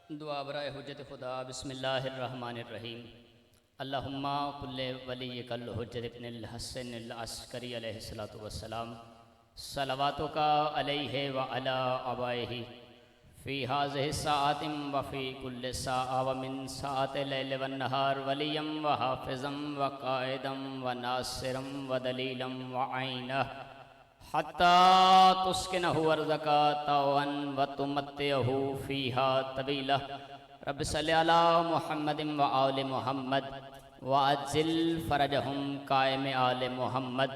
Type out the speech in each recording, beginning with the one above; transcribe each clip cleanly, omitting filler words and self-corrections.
दुआ बराए हुज्जत खुदा बिस्मिल्लाहिर्रहमानिर्रहीम। अल्लाहुम्मा कुल्ले वलिय्यकल हुज्जत इब्नुल हसन अल अस्करी अलैहिस्सलातु वस्सलाम सलवातु का अलैहि व अला अबाइहि फ़ी हाज़िहि साअतिन व फ़ी कुल्लि साअ व मिन साअति लैल व नहार वलियम व हाफ़िज़म व क़ाइदम व नासिरम व दलीलम व ऐनह हत्ता तुस्किनहु अर्ज़का तौअन व तुमत्तिअहु फ़ीहा तवीला। रब्बि सल्लि अला मुहम्मदिन व आलि मुहम्मद व अज्जिल फ़रजहुम कायम आले मुहम्मद।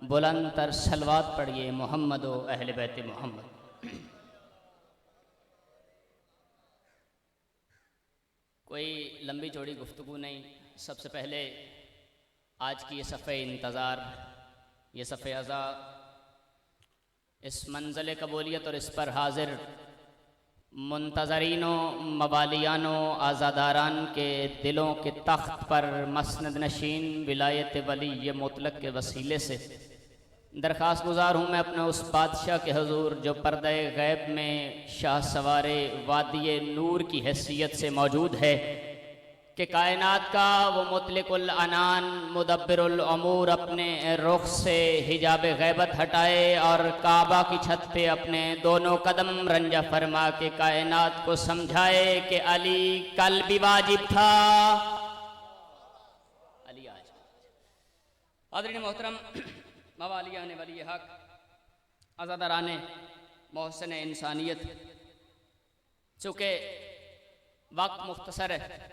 बुलंद तर सलवात पढ़िए मोहम्मद व अहले बैत मोहम्मद। कोई लंबी चौड़ी गुफ्तगू नहीं। सबसे पहले आज की ये सफ़े इंतज़ार, ये सफ़े अज़ा, इस मंज़िल कबूलियत और इस पर हाजिर मुंतज़रीनों, मवालियानों, आज़ादारान के दिलों के तख्त पर मसनद नशीन विलायत वली मुतलक के वसीले से दरख्वास्त गुज़ार हूँ मैं अपने उस बादशाह के हुज़ूर जो पर्दे गैब में शाह सवारे वादिये नूर की हैसियत से मौजूद है कि कायनात का वो मुतलिकुल अनान मुदब्बिरुल अमूर अपने रुख से हिजाब गैबत हटाए और काबा की छत पे अपने दोनों कदम रंजा फरमा के कायनात को समझाए कि अली कल भी वाजिब था, अली आज। हाज़रीन मोहतरम, मवालियान वली हक, आज़ादाराने मोहसिन इंसानियत, चूँकि वक्त मुख्तसर है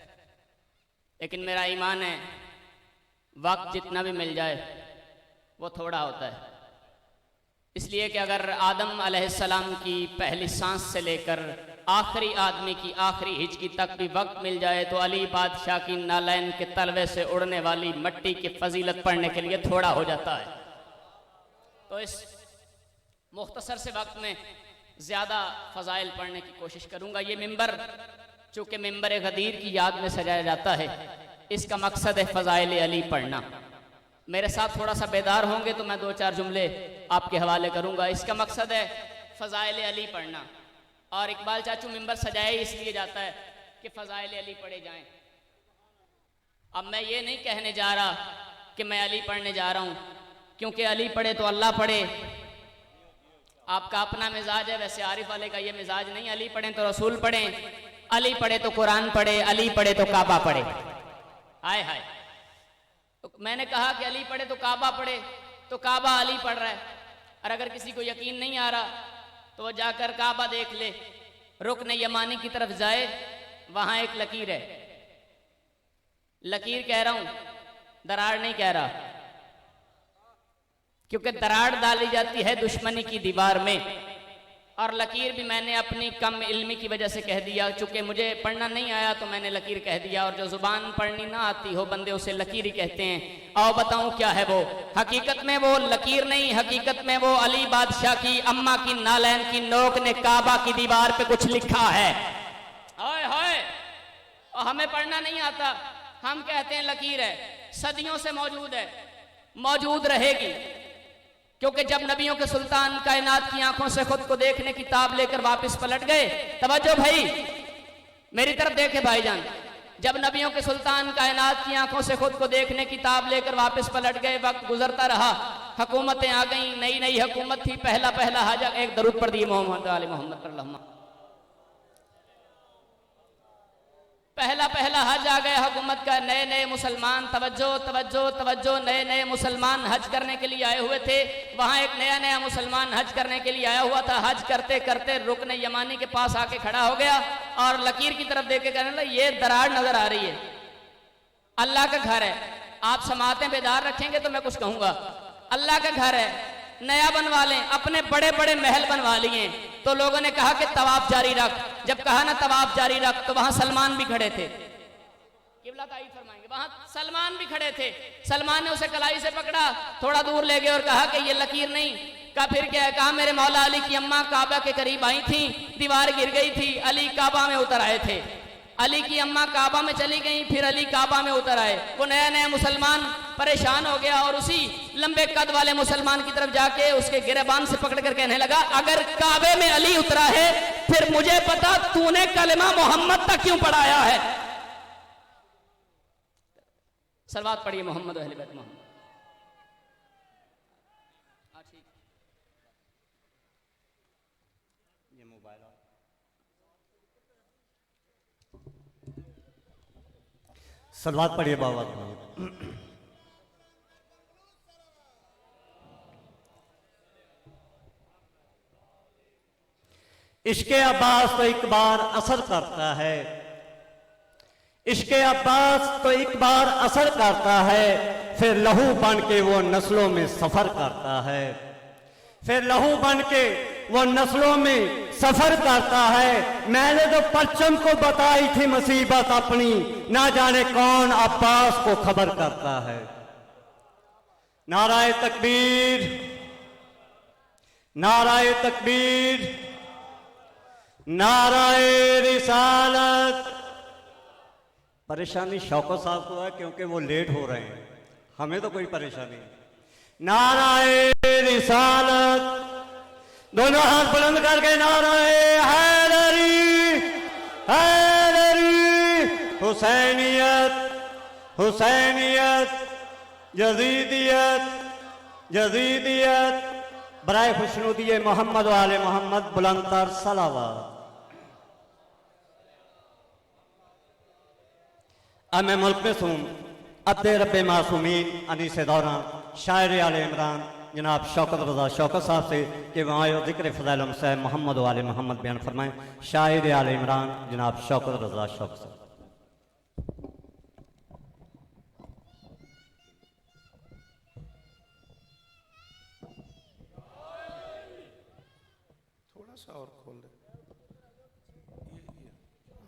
लेकिन मेरा ईमान है वक्त जितना भी मिल जाए वो थोड़ा होता है। इसलिए कि अगर आदम अलैहिस्सलाम की पहली सांस से लेकर आखिरी आदमी की आखिरी हिचकी तक भी वक्त मिल जाए तो अली बादशाह की नालैन के तलवे से उड़ने वाली मट्टी की फजीलत पढ़ने के लिए थोड़ा हो जाता है। तो इस मुख्तसर से वक्त में ज़्यादा फ़ज़ाइल पढ़ने की कोशिश करूँगा। ये मिंबर चूँकि मिंबर गदीर की याद में सजाया जाता है, इसका मकसद है फ़ज़ाइल अली पढ़ना। मेरे साथ थोड़ा सा बेदार होंगे तो मैं दो चार जुमले आपके हवाले करूँगा। इसका मकसद है फ़ज़ाइल अली पढ़ना। और इकबाल चाचू मिंबर सजाए इसलिए जाता है कि फ़ज़ाइल अली पढ़े जाएं। अब मैं ये नहीं कहने जा रहा कि मैं अली पढ़ने जा रहा हूँ, क्योंकि अली पढ़े तो अल्लाह पढ़े। आपका अपना मिजाज है, वैसे आरिफ वाले का ये मिजाज नहीं। अली पढ़ें तो रसूल पढ़ें, अली पढ़े तो कुरान पढ़े, अली पढ़े तो काबा पढ़े। हाय हाय, तो मैंने कहा कि अली पढ़े तो काबा पढ़े, तो काबा अली पढ़ रहा है। और अगर किसी को यकीन नहीं आ रहा तो वो जाकर काबा देख ले, रुकन यमानी की तरफ जाए, वहां एक लकीर है। लकीर कह रहा हूं, दरार नहीं कह रहा, क्योंकि दरार डाली जाती है दुश्मनी की दीवार में। और लकीर भी मैंने अपनी कम इल्मी की वजह से कह दिया, चूँकि मुझे पढ़ना नहीं आया तो मैंने लकीर कह दिया। और जो ज़ुबान पढ़नी ना आती हो बंदे उसे लकीर ही कहते हैं। आओ बताऊं क्या है वो। हकीकत में वो लकीर नहीं, हकीकत में वो अली बादशाह की अम्मा की नालैन की नोक ने काबा की दीवार पे कुछ लिखा है। हाय हाय, और हमें पढ़ना नहीं आता, हम कहते हैं लकीर है। सदियों से मौजूद है, मौजूद रहेगी, क्योंकि जब नबियों के सुल्तान कायनात की आंखों से खुद को देखने की ताब लेकर वापस पलट गए, तवज्जो भाई मेरी तरफ देखे भाईजान, जब नबियों के सुल्तान कायनात की आंखों से खुद को देखने की ताब लेकर वापस पलट गए, वक्त गुजरता रहा, हुकूमतें आ गई, नई नई हुकूमत थी। पहला पहला हाजा एक दरूद पढ़ दिए मोहम्मद आले मोहम्मद पर। पहला पहला हज आ गया हुकूमत का। नए नए मुसलमान, तवज्जो तवज्जो तवज्जो, नए नए मुसलमान हज करने के लिए आए हुए थे। वहाँ एक नया नया मुसलमान हज करने के लिए आया हुआ था। हज करते करते रुकन यमानी के पास आके खड़ा हो गया और लकीर की तरफ देख के कहने लगा, ये दरार नजर आ रही है, अल्लाह का घर है। आप समातें बेदार रखेंगे तो मैं कुछ कहूँगा। अल्लाह का घर है, नया बनवा लें, अपने बड़े बड़े महल बनवा लिए। तो लोगों ने कहा कि तवाफ जारी रख। जब कहा ना तवाफ जारी रख, तो वहां सलमान भी खड़े थे। किबला ताईद फरमाएंगे, वहां सलमान भी खड़े थे। सलमान ने उसे कलाई से पकड़ा, थोड़ा दूर ले गए और कहा कि ये लकीर नहीं। कहा फिर क्या है? कहा मेरे मौला अली की अम्मा काबा के करीब आई थी, दीवार गिर गई थी, अली काबा में उतर आए थे। अली की अम्मा काबा में चली गई, फिर अली काबा में उतर आए। वो नया नया मुसलमान परेशान हो गया और उसी लंबे कद वाले मुसलमान की तरफ जाके उसके गिरेबान से पकड़ कर कहने लगा, अगर काबे में अली उतरा है फिर मुझे बता तूने कलमा मोहम्मद तक क्यों पढ़ाया है? सलवात पढ़िए मोहम्मद अहले बैत मोहम्मद। ठीक, ये मोबाइल सलवात पढ़िए बाबा। इश्के अब्बास तो एक बार असर करता है, इश्के अब्बास तो एक बार असर करता है, फिर लहू बन के वो नस्लों में सफर करता है, फिर लहू बन के वो नस्लों में सफर करता है। मैंने तो परचम को बताई थी मुसीबत अपनी, ना जाने कौन अब्बास को खबर करता है। नाराए तकबीर, नाराए तकबीर, नाराए रिसालत। परेशानी शौकत साहब को है क्योंकि वो लेट हो रहे हैं, हमें तो कोई परेशानी नहीं। नाराए रिसालत, दोनों हाथ बुलंद करके नाराए हैदरी, हैदरी, हुसैनियत, हुसैनियत, यजीदियत, यजीदियत। बराए खुशनुदिये मोहम्मद वाले मोहम्मद बुलंदतर सलावत। अब मैं मुल्क में सूं अब्दे रब्बे मासूमीन अनीस दौरा शायर आले इमरान जनाब शौकत रजा शौकत साहब से कि वहाँ जिक्र फ़ज़ाइल हुसैन मोहम्मद वाले मोहम्मद बयान फरमाएं। शायर आले इमरान जनाब शौकत रजा शौकत साहब। थोड़ा सा और खोल दे,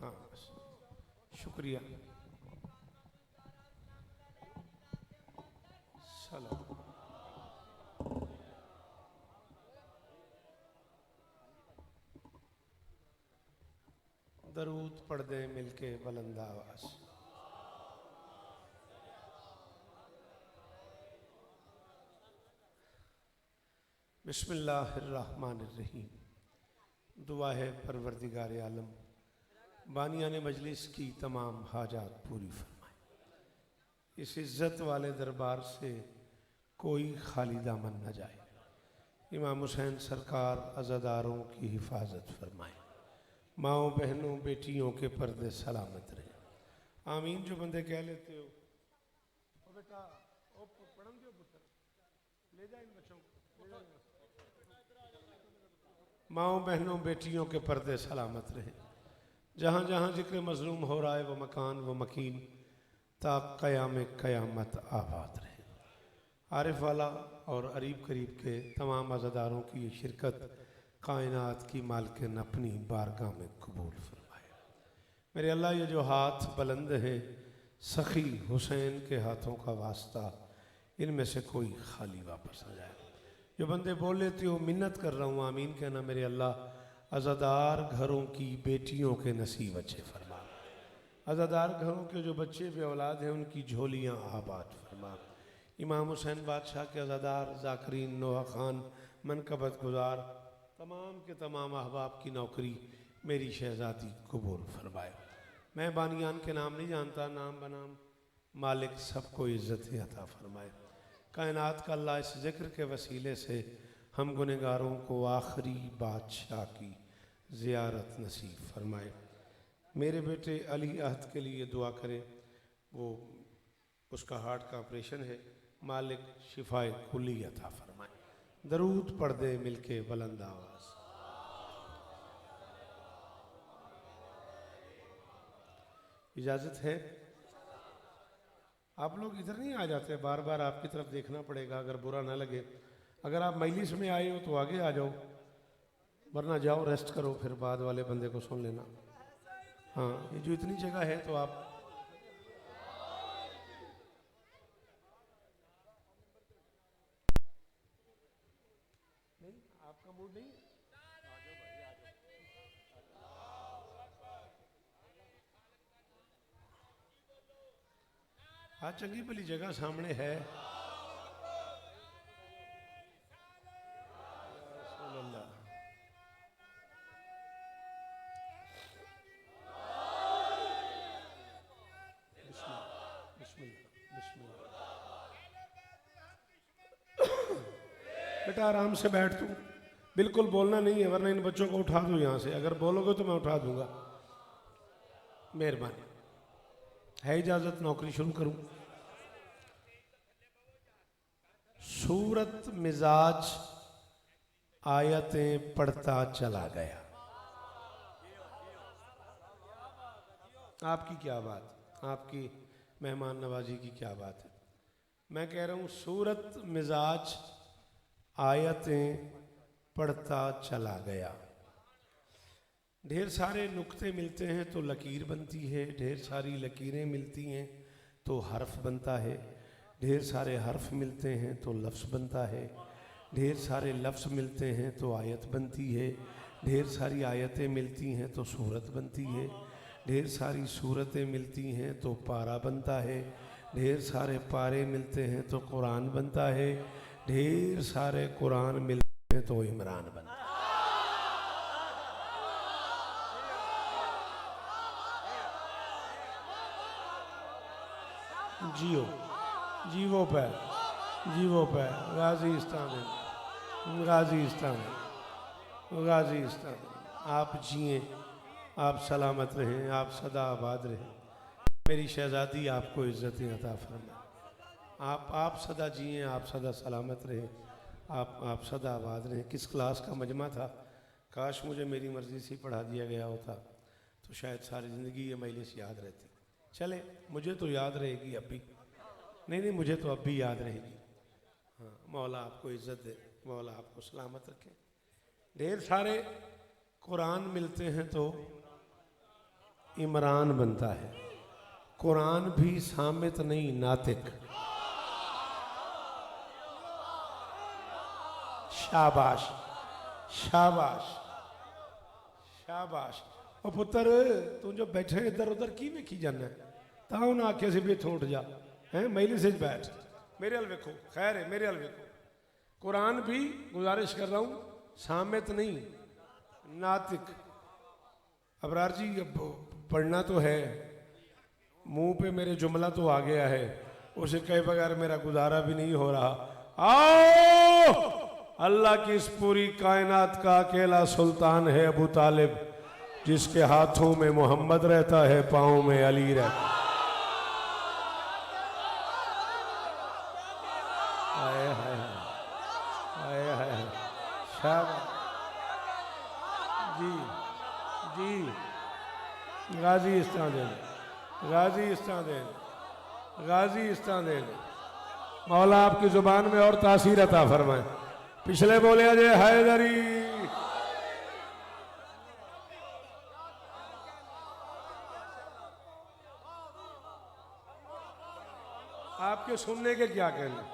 हाँ शुक्रिया। चलो दरूद पढ़ दे मिलके बुलंद आवाज। बिस्मिल्लाहिर्रहमानिर्रहीम। दुआ है परवरदिगार आलम बानियाने मजलिस की तमाम हाजात पूरी फरमाए। इस इज़्ज़त वाले दरबार से कोई खाली दामन न जाए। इमाम हुसैन सरकार अज़ादारों की हिफाजत फरमाए। माओ बहनों बेटियों के पर्दे सलामत रहे। आमीन। जो बंदे कह लेते हो ओ बेटा ओ पढ़न दियो पुत्र, ले जा इन बच्चों को, ले जा। माओ बहनों बेटियों के पर्दे सलामत रहे। जहाँ जहाँ जिक्र मजलूम हो रहा है वो मकान वो मकीन ता क़याम क़यामत आबाद रहे। आरिफ वाला और अरीब करीब के तमाम अज़ादारों की ये शिरकत कायनात की मालकिन अपनी बारगाह में कबूल फरमाए। मेरे अल्लाह ये जो हाथ बुलंद हैं सखी हुसैन के हाथों का वास्ता, इनमें से कोई खाली वापस न जाए। जो बंदे बोल लेते हो मिन्नत कर रहा हूँ आमीन कहना। मेरे अल्लाह अज़ादार घरों की बेटियों के नसीब अच्छे फरमा। अज़ादार घरों के जो बच्चे बे औलाद हैं उनकी झोलियाँ आबाद फरमा। इमाम हुसैन बादशाह के अज़ादार ज़ाकरीन नोहा खान मनकबत गुजार तमाम के तमाम अहबाब की नौकरी मेरी शहज़ादी कबूल फरमाए। मैं बानियान के नाम नहीं जानता, नाम बनाम मालिक सबको इज़्ज़त अता फरमाए। कायनात का अल्लाह इस ज़िक्र के वसीले से हम गुनहगारों को आखिरी बादशाह की ज़ियारत नसीब फरमाए। मेरे बेटे अली अहद के लिए दुआ करें, वो उसका हार्ट का ऑपरेशन है, मालिक शिफाए कुली अता फरमाए। दरूद पढ़ दे मिलके बुलंद आवाज़। इजाज़त है? आप लोग इधर नहीं आ जाते, बार बार आपकी तरफ देखना पड़ेगा अगर बुरा ना लगे। अगर आप मजलिस में आए हो तो आगे आ जाओ, वरना जाओ रेस्ट करो, फिर बाद वाले बंदे को सुन लेना। हाँ, ये जो इतनी जगह है तो आप नहीं, आपका मूड नहीं। हाँ, चंगी भली जगह सामने है। बेटा आराम से बैठ तू, बिल्कुल बोलना नहीं है वरना इन बच्चों को उठा दूँ यहाँ से, अगर बोलोगे तो मैं उठा दूंगा। मेहरबानी, है इजाज़त नौकरी शुरू करूँ? सूरत मिजाज आयतें पढ़ता चला गया। आपकी क्या बात, आपकी मेहमान नवाजी की क्या बात है। मैं कह रहा हूँ सूरत मिजाज आयतें पढ़ता चला गया। ढेर सारे नुक्ते मिलते हैं तो लकीर बनती है, ढेर सारी लकीरें मिलती हैं तो हर्फ बनता है, ढेर सारे हर्फ मिलते हैं तो लफ्ज़ बनता है, ढेर सारे लफ्ज़ मिलते हैं तो आयत बनती है, ढेर सारी आयतें मिलती हैं तो सूरत बनती है, ढेर सारी सूरतें मिलती हैं तो पारा बनता है, ढेर सारे पारे मिलते हैं तो कुरान बनता है, ढेर सारे कुरान मिलते हैं तो इमरान बनता है। जियो जीवो पे, जीवो पे, गाजीस्तान है, गाजीस्तान है, गाजीस्तान। आप जिए, आप सलामत रहें, आप सदा आबाद रहें। मेरी शहजादी आपको इज्जतें अता फरमाए। आप सदा जिए, आप सदा सलामत रहें, आप सदा आबाद रहें। किस क्लास का मजमा था, काश मुझे मेरी मर्ज़ी से पढ़ा दिया गया होता तो शायद सारी ज़िंदगी ये मजलिस याद रहती। चले, मुझे तो याद रहेगी अब भी, नहीं मुझे तो अब भी याद रहेगी। हाँ, मौला आपको इज़्ज़त दे, मौला आपको सलामत रखे। ढेर सारे कुरान मिलते हैं तो इमरान बनता है। कुरान भी सामित नहीं, नातिक। शाबाश शाबाश शाबाश। ओ पुत्र, तू जो बैठे इधर उधर की वेखी जाना है, ताऊ ना आखे से भी उठ जा, हैं मैली से बैठ, मेरे हल वेखो। खैर है, मेरे हल वेखो। कुरान भी गुजारिश कर रहा हूँ सामित नहीं, नातिक। अबरार जी अब पढ़ना तो है, मुंह पे मेरे जुमला तो आ गया है, उसे कहे बगैर मेरा गुजारा भी नहीं हो रहा। आओ, अल्लाह की इस पूरी कायनात का अकेला सुल्तान है अबू तालिब, जिसके हाथों में मोहम्मद रहता है, पाँव में अली रहता है। हाय हाय हाय हाय हाय। शाबाश जी जी। गाजी इस्तादेन, गाजी इस्तादेन, गाजी इस्तादेन। मौला आपकी जुबान में और तासीर अता फरमाए। पिछले बोले अजय हैदरी। आपके सुनने के क्या कहने।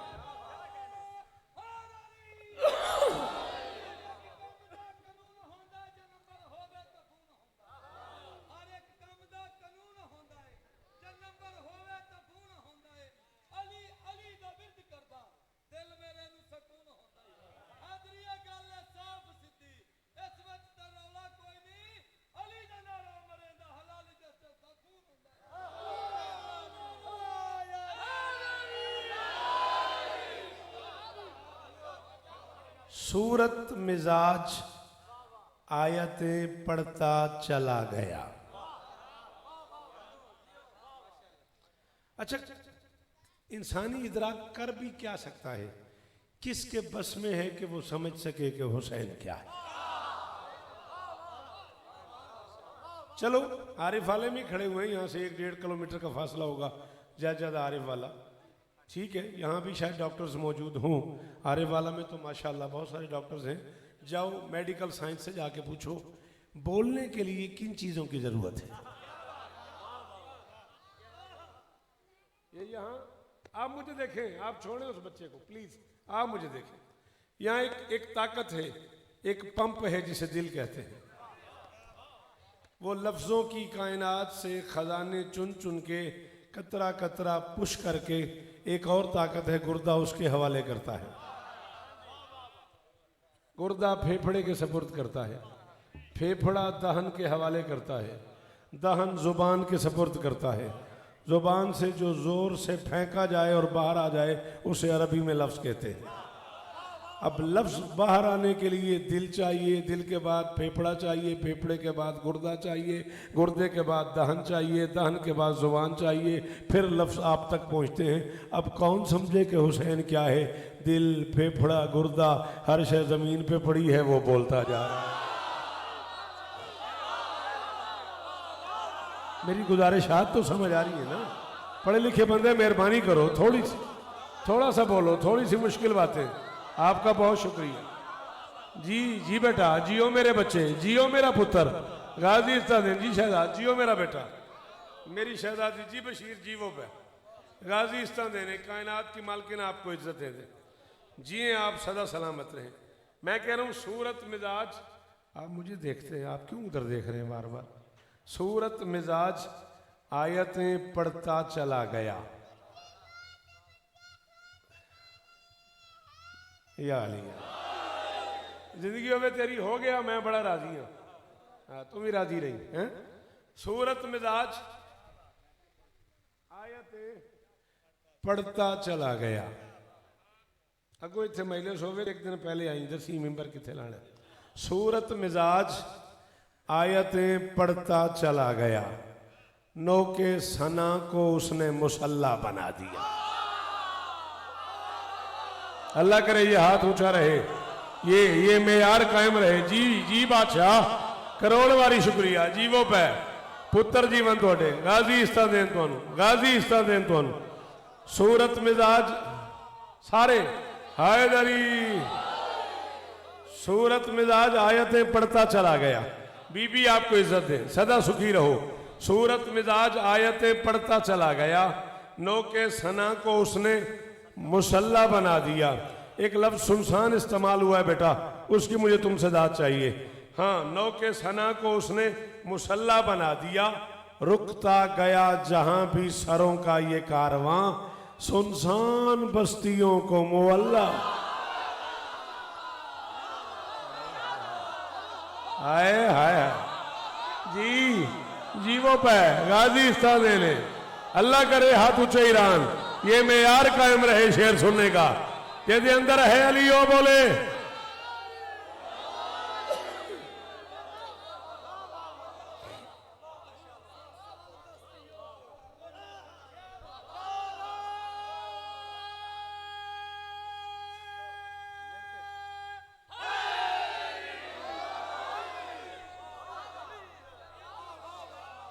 सूरत मिजाज आयतें पढ़ता चला गया। अच्छा, इंसानी इदराक कर भी क्या सकता है, किसके बस में है कि वो समझ सके कि हुसैन क्या है। चलो, आरिफ वाले में खड़े हुए हैं, यहाँ से 1-1.5 किलोमीटर का फासला होगा ज़्यादा आरिफ वाला। ठीक है, यहाँ भी शायद डॉक्टर्स मौजूद हों। आरिफ वाला में तो माशाल्लाह बहुत सारे डॉक्टर्स हैं। जाओ मेडिकल साइंस से जाके पूछो बोलने के लिए किन चीज़ों की ज़रूरत है। ये यहाँ आप मुझे देखें, आप छोड़ें उस बच्चे को प्लीज़, आप मुझे देखें। यहाँ एक ताकत है, एक पंप है जिसे दिल कहते हैं। वो लफ्ज़ों की कायनात से खजाने चुन चुन के कतरा कतरा पुश करके, एक और ताकत है गुर्दा, उसके हवाले करता है। गुर्दा फेफड़े के सपुर्द करता है, फेफड़ा दहन के हवाले करता है, दहन जुबान के सपुर्द करता है। जुबान से जो जोर से फेंका जाए और बाहर आ जाए उसे अरबी में लफ्ज़ कहते हैं। अब लफ्ज़ बाहर आने के लिए दिल चाहिए, दिल के बाद फेफड़ा चाहिए, फेफड़े के बाद गुर्दा चाहिए, गुर्दे के बाद दहन चाहिए, दहन के बाद ज़ुबान चाहिए, फिर लफ्ज़ आप तक पहुँचते हैं। अब कौन समझे कि हुसैन क्या है? दिल, फेफड़ा, गुर्दा, हर शय ज़मीन पे पड़ी है, वो बोलता जा रहा है। मेरी गुजारिशात तो समझ आ रही है ना? पढ़े लिखे बंदे मेहरबानी करो, थोड़ा सा बोलो, थोड़ी सी मुश्किल बातें। आपका बहुत शुक्रिया जी। जी बेटा, जियो मेरे बच्चे, जियो मेरा पुत्र गाजी इस्तादेन, जी शहजाद, जियो मेरा बेटा, मेरी शहजादी, जी बशीर, जी वो पे गाजी इस्तादेन, कायनात की मालकिन आपको इज्जत दे दे, जिए आप सदा सलामत रहें। मैं कह रहा हूँ सूरत मिजाज, आप मुझे देखते हैं, आप क्यों उधर देख रहे हैं बार बार? सूरत मिजाज आयतें पढ़ता चला गया, या अली जिंदगी में तेरी हो गया, मैं बड़ा राजी हूं। हाँ, तुम भी राजी रही हैं। सूरत मिजाज आयतें पढ़ता चला गया। अगो इतने महिला सोवे एक दिन पहले आई, दसी मेंबर किथे लाने। सूरत मिजाज आयतें पढ़ता चला गया, नौके सना को उसने मुसल्ला बना दिया। अल्लाह करे ये हाथ ऊंचा रहे, ये मेयार कायम रहे। जी जी बादशाह, करोड़ बारी शुक्रिया जी। वो पै पुत्र जीवन थोड़े गाजी इस्ता देन तुहानू, गाजी इस्ता देन तुहानू। सूरत मिजाज सारे हैदरी, सूरत मिजाज आयतें पढ़ता चला गया। बीबी आपको इज्जत दे, सदा सुखी रहो। सूरत मिजाज आयतें पढ़ता चला गया, नौके सना को उसने मुसल्ला बना दिया। एक लफ्ज सुनसान इस्तेमाल हुआ है बेटा, उसकी मुझे तुमसे दाद चाहिए। हाँ, नौके सना को उसने मुसल्ला बना दिया, रुकता गया जहां भी सरों का ये कारवां, सुनसान बस्तियों को मुअल्ला। हाय हाय जी जी वो पे गाजी इस्ता देने। अल्लाह करे हाथ ऊंचे ईरान, ये मेयार कायम रहे शेर सुनने का। यदि अंदर है अली ओ बोले।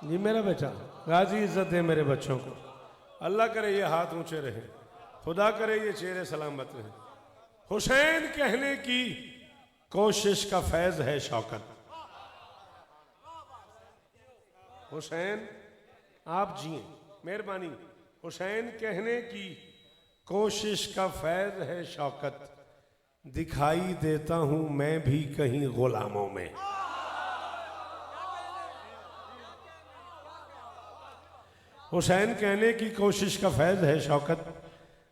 जी मेरा बेटा, गाजी इज्जत दे मेरे बच्चों को। अल्लाह करे ये हाथ ऊंचे रहे, खुदा करे ये चेहरे सलामत रहे। हुसैन कहने की कोशिश का फैज है शौकत। हुसैन आप जिए, मेहरबानी। हुसैन कहने की कोशिश का फैज है शौकत, दिखाई देता हूं मैं भी कहीं गुलामों में। हुसैन कहने की कोशिश का फैज है शौकत,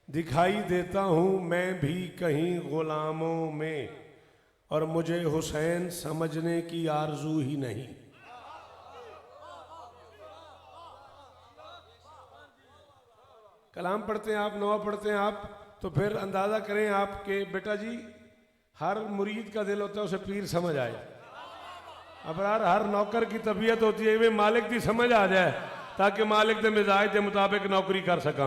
दिखाई देता हूं मैं भी कहीं गुलामों में, और मुझे हुसैन समझने की आरजू ही नहीं। कलाम पढ़ते हैं आप, नवा पढ़ते हैं आप, तो फिर अंदाजा करें आपके बेटा जी, हर मुरीद का दिल होता है उसे पीर समझ आए। अब यार हर नौकर की तबीयत होती है वे मालिक की समझ आ जाए, ताकि मालिक के मिजाज के मुताबिक नौकरी कर सका।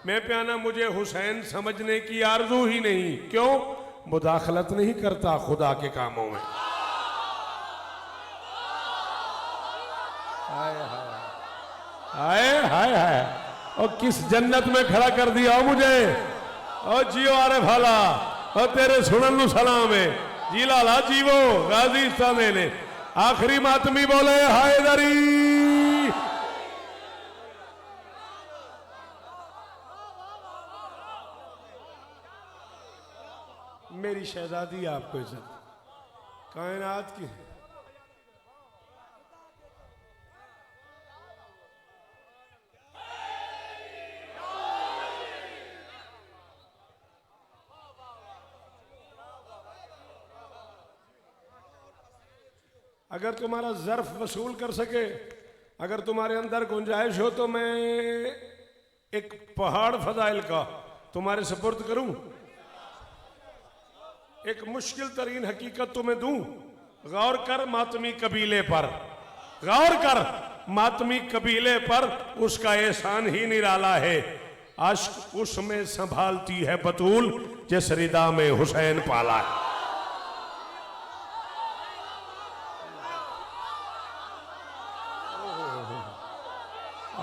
मैं प्याना मुझे हुसैन समझने की आरजू ही नहीं। क्यों? मुदाखलत नहीं करता खुदा के कामों में। हाय हाय हाय हाय, और किस जन्नत में खड़ा कर दिया मुझे। और जियो आरे भाला, और तेरे सुनन नु सलाम है जी लाला जीवो गाजी साने ने। आखिरी मातमी बोले हैदरी। मेरी शहजादी आपको इज्जत, कायनात की। अगर तुम्हारा ज़र्फ वसूल कर सके, अगर तुम्हारे अंदर गुंजाइश हो, तो मैं एक पहाड़ फजाइल का तुम्हारे सुपुर्द करूं। एक मुश्किल तरीन हकीकत तुम्हें दूं, गौर कर मातमी कबीले पर, गौर कर मातमी कबीले पर, उसका एहसान ही निराला है। आश्क उसमें संभालती है बतूल, जिस रिदा में हुसैन पाला है।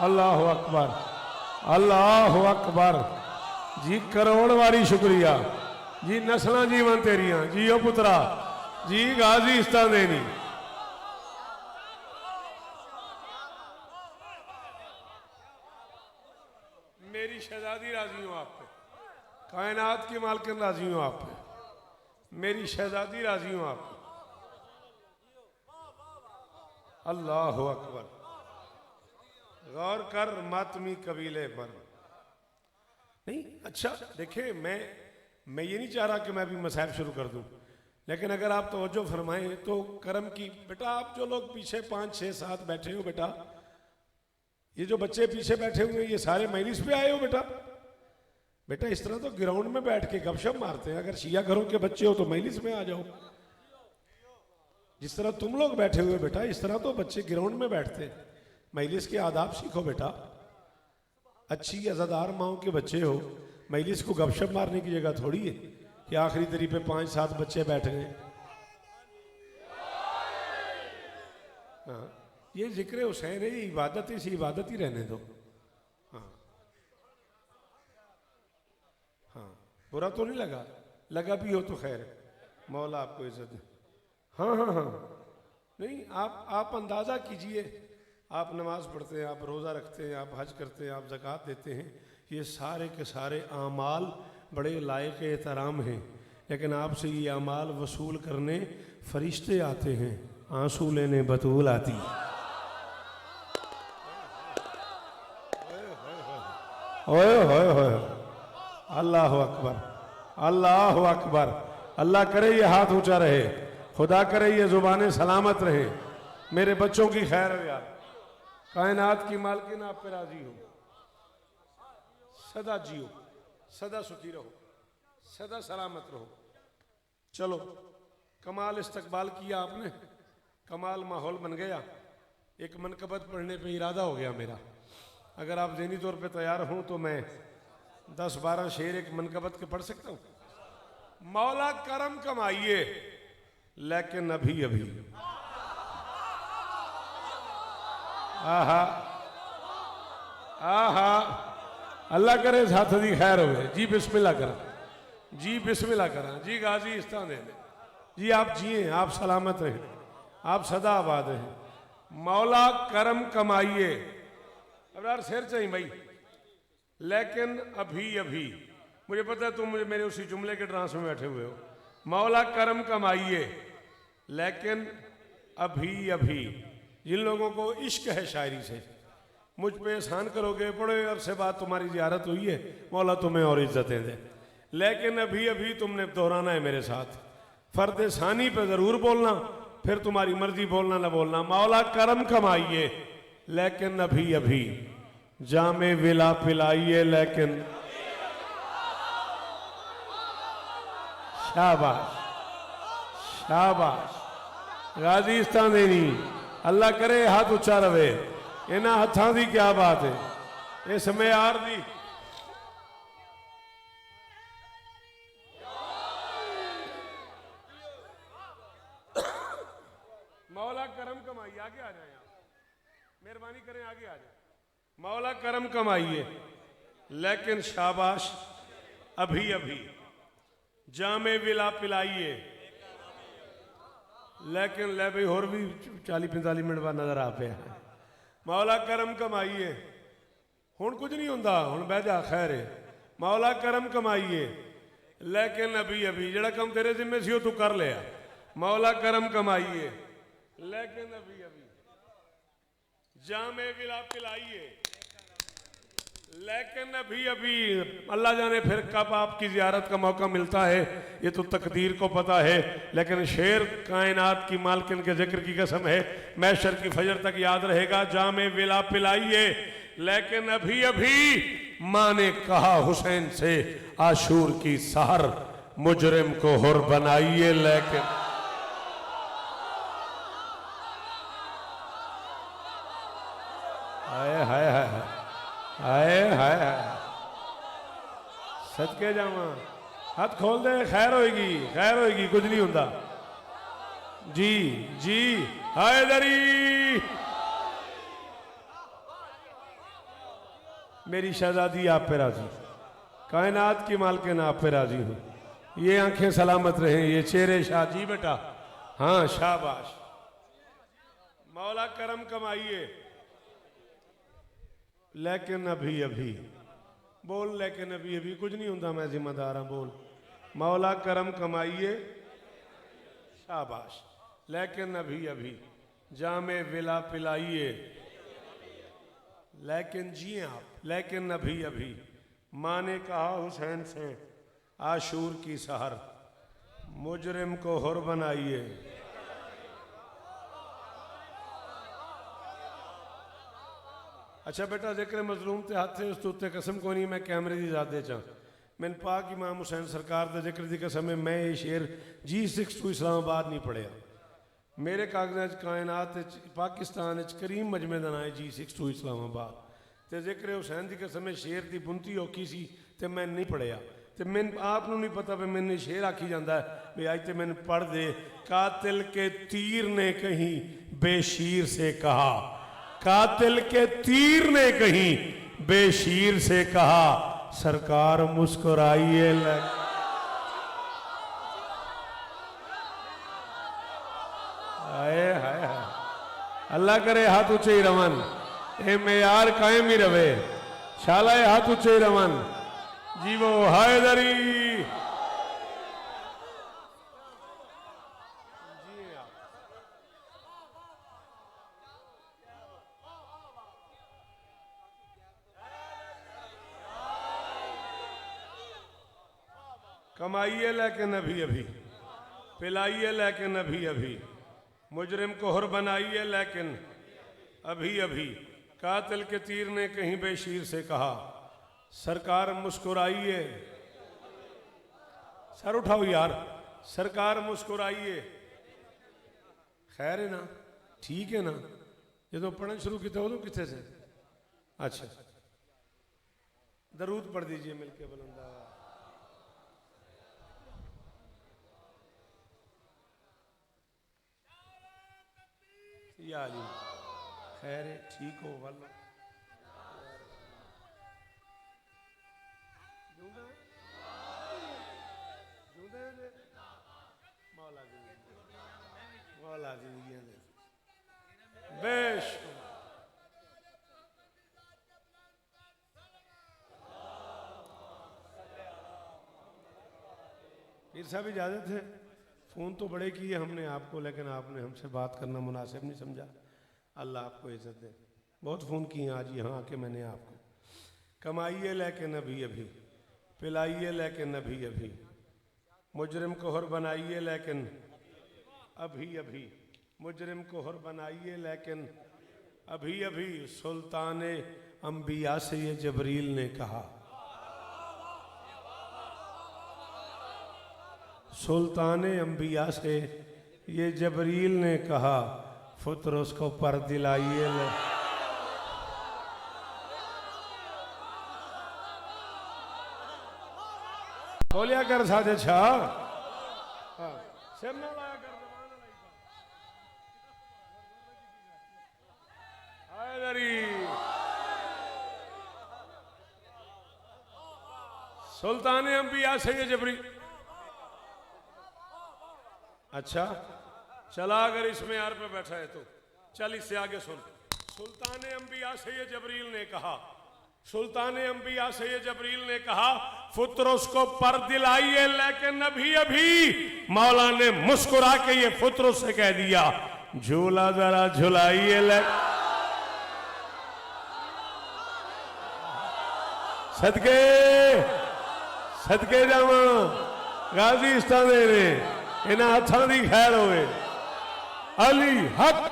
अल्लाह अकबर, अल्लाह अकबर जी। करोड़ वारी शुक्रिया जी। नस्लां जीवन तेरियां जी। ओ पुत्रा जी, गाजी इस्ता देनी। मेरी शहजादी राजी हूं आप पे, कायनात की मालकिन राजी हूं आप पे, मेरी शहजादी राजी हूं आप पे। अल्लाह अकबर। गौर कर मातमी कबीले पर। नहीं अच्छा देखिए, मैं ये नहीं चाह रहा कि मैं भी मसाइब शुरू कर दूं, लेकिन अगर आप तवज्जो फरमाएं तो करम की। बेटा आप जो लोग पीछे 5, 6, 7 बैठे हो, बेटा ये जो बच्चे पीछे बैठे हुए ये सारे मजलिस पे आए हो बेटा। बेटा इस तरह तो ग्राउंड में बैठ के गपशप मारते हैं। अगर शिया घरों के बच्चे हो तो मजलिस में आ जाओ। जिस तरह तुम लोग बैठे हुए बेटा, इस तरह तो बच्चे ग्राउंड में बैठते हैं। मजलिस के आदाब सीखो बेटा। अच्छी अज़ादार माओं के बच्चे हो, मजलिस को गपशप मारने की जगह थोड़ी है कि आखिरी दरी पे 5, 7 बच्चे बैठ गए। हाँ, ये जिक्र हुसैन है, ये इबादत है, इसी इबादत ही रहने दो। हाँ हाँ, बुरा तो नहीं लगा? लगा भी हो तो खैर, मौला आपको इज्जत दे। हाँ हाँ हाँ, नहीं आप अंदाज़ा कीजिए, आप नमाज पढ़ते हैं, आप रोज़ा रखते हैं, आप हज करते हैं, आप ज़कात देते हैं, ये सारे के सारे आमाल बड़े लायक एहतराम हैं। लेकिन आपसे ये आमाल वसूल करने फरिश्ते आते हैं, आंसू लेने बतूल आती है। ओए होए होए, अल्लाह अकबर, अल्लाह अकबर। अल्लाह करे ये हाथ ऊंचा रहे, खुदा करे ये जुबानें सलामत रहे। मेरे बच्चों की खैर हो यार, कायनात की मालकिन आप पे राजी हो। सदा जियो, सदा सुखी रहो, सदा सलामत रहो। चलो कमाल इस्तकबाल किया आपने, कमाल माहौल बन गया। एक मनकबत पढ़ने पे इरादा हो गया मेरा। अगर आप ज़हनी तौर पे तैयार हों तो मैं 10-12 शेर एक मनकबत के पढ़ सकता हूँ। मौला करम कमाइए लेकिन अभी अभी, आहा आहा, अल्लाह करे साथ दी खैर हो जी। बिस्मिल्लाह करा जी, बिस्मिल्लाह करा जी। गाजी इस्तान दे जी, आप जिए, आप सलामत रहें, आप सदा आबाद रहें। मौला करम कमाइए, अब यार शेर चाहिए भाई, लेकिन अभी अभी। मुझे पता है तुम मुझे मेरे उसी जुमले के ट्रांस में बैठे हुए हो। मौला करम कमाइए लेकिन अभी अभी। जिन लोगों को इश्क है शायरी से, मुझ पे एहसान करोगे, बड़े अरसे बाद तुम्हारी ज़ियारत हुई है, मौला तुम्हें और इज्जतें दे। लेकिन अभी अभी तुमने दोहराना है मेरे साथ। फर्द सानी पे ज़रूर बोलना, फिर तुम्हारी मर्जी बोलना ना बोलना। मौला करम कमाइए लेकिन अभी अभी, जामे विला पिलाइए लेकिन। शाबाश शाबाश, गाजी इस्तान देनी। अल्लाह करे हाथ उच्चा रवे। इन्हां हत्थां दी क्या बात है, इस मेयार दी। मौला करम कमाइए, आगे आ जाए आप, मेहरबानी करें आगे आ जाए। मौला करम कमाइए लेकिन शाबाश अभी अभी, जामे विला पिलाइए लेकिन ले भाई होर भी 40-45 मिनट बाद नजर आ पे। मौला करम कमाइए, हुण कुछ नहीं होंदा, हुण बह जा खैर है। मौला करम कमाइए लेकिन अभी अभी, जेड़ा काम तेरे जिम्मे सी तू कर लिया। मौला करम कमाइए लेकिन अभी अभी, जामे विला पिलाइए लेकिन अभी अभी। अल्लाह जाने फिर कब आपकी ज़ियारत का मौका मिलता है, ये तो तकदीर को पता है। लेकिन शेर कायनात की मालकिन के जिक्र की कसम है, मैशर की फजर तक याद रहेगा। जामे विला पिलाइए लेकिन अभी अभी, माँ ने कहा हुसैन से आशूर की सहर, मुजरिम को हुर बनाइए लेकिन हाय हाय हाय हाय हाय हाय सदके जावा हाथ खोल दे खैर होएगी कुछ नहीं होता जी जी हैदरी मेरी शहजादी आप पे राजी कायनात की मालकिन आप पे राजी हो ये आंखें सलामत रहें ये चेहरे शाह जी बेटा हाँ शाबाश मौला करम कमाइए लेकिन अभी अभी बोल लेकिन अभी अभी कुछ नहीं होता मैं जिम्मेदार हाँ बोल मौला करम कमाइए शाबाश लेकिन अभी अभी जामे विला पिलाइए लेकिन जी आप लेकिन अभी अभी माँ ने कहा हुसैन से आशूर की सहर मुजरिम को हुर बनाइए अच्छा बेटा जिक्र मजलूम ते हाथ से उस उत्ते कसम को नहीं मैं कैमरे की जाते चा मैंने पाक इमाम हुसैन सरकार के जिक्र की कसम है मैं ये शेर G6 टू इस्लामाबाद नहीं पढ़िया मेरे कागजात कायनात पाकिस्तान करीम मजमे का नाम है G6 टू इस्लामाबाद तो जिक्र हुसैन की कसम है शेर की बुनती औखी सी तो मैं नहीं पढ़िया तो मैंने आप नहीं पता भी मैंने शेर आखी जाता है भी अज तो मैंने पढ़ दे कातिल के तीर ने कहीं बेशीर से कहा कातिल के तीर ने कहीं बेशीर से कहा सरकार मुस्कुराइए हाय अल्लाह करे हाथ ऊंचे ही रवन ए मेयार कायम ही रवे शाला हाथ ऊंचे ही रवन जीवो हैदरी कमाइए लेकिन अभी अभी पिलाइए लेकिन अभी अभी मुजरिम को हुर बनाइए लेकिन अभी अभी कातिल के तीर ने कहीं बेशीर से कहा सरकार मुस्कुराइए सर उठाओ यार सरकार मुस्कुराइए खैर है ना ठीक है ना जो पढ़ना शुरू किया उदो कितने से अच्छा दरूद पढ़ दीजिए मिलके बुलंदा या जी खैर है ठीक हो वाला मौला बेश पीर साहब इजाजत है फ़ोन तो बड़े किए हमने आपको लेकिन आपने हमसे बात करना मुनासिब नहीं समझा अल्लाह आपको इज्जत दे बहुत फ़ोन किए आज यहाँ आके मैंने आपको कमाइए लेकिन अभी अभी पिलाइए लेकिन अभी अभी मुजरिम को हुर बनाइए लेकिन अभी अभी मुजरिम को हुर बनाइए लेकिन अभी अभी सुल्तान अंबिया से ये जबरील ने कहा सुल्तान अंबिया से ये जबरील ने कहा फुत्र उसको पर दिलाइए बोलिया कर साजे छा सिर ना लाया कर सुल्तान अंबिया से ये जबरी अच्छा चला अगर इस मेयार पे बैठा है तो चल इससे आगे सुन सुल्तान अंबिया से ये जबरील ने कहा सुल्तान अंबिया से ये जबरील ने कहा फुत्र उसको पर दिलाइए लेकिन अभी अभी मौला ने मुस्कुरा के ये फुत्र से कह दिया झूला जरा झुलाइए सदके सदके जावा गाजी इस्ता दे रहे इन्हें हाथों की खैर होवे अली हक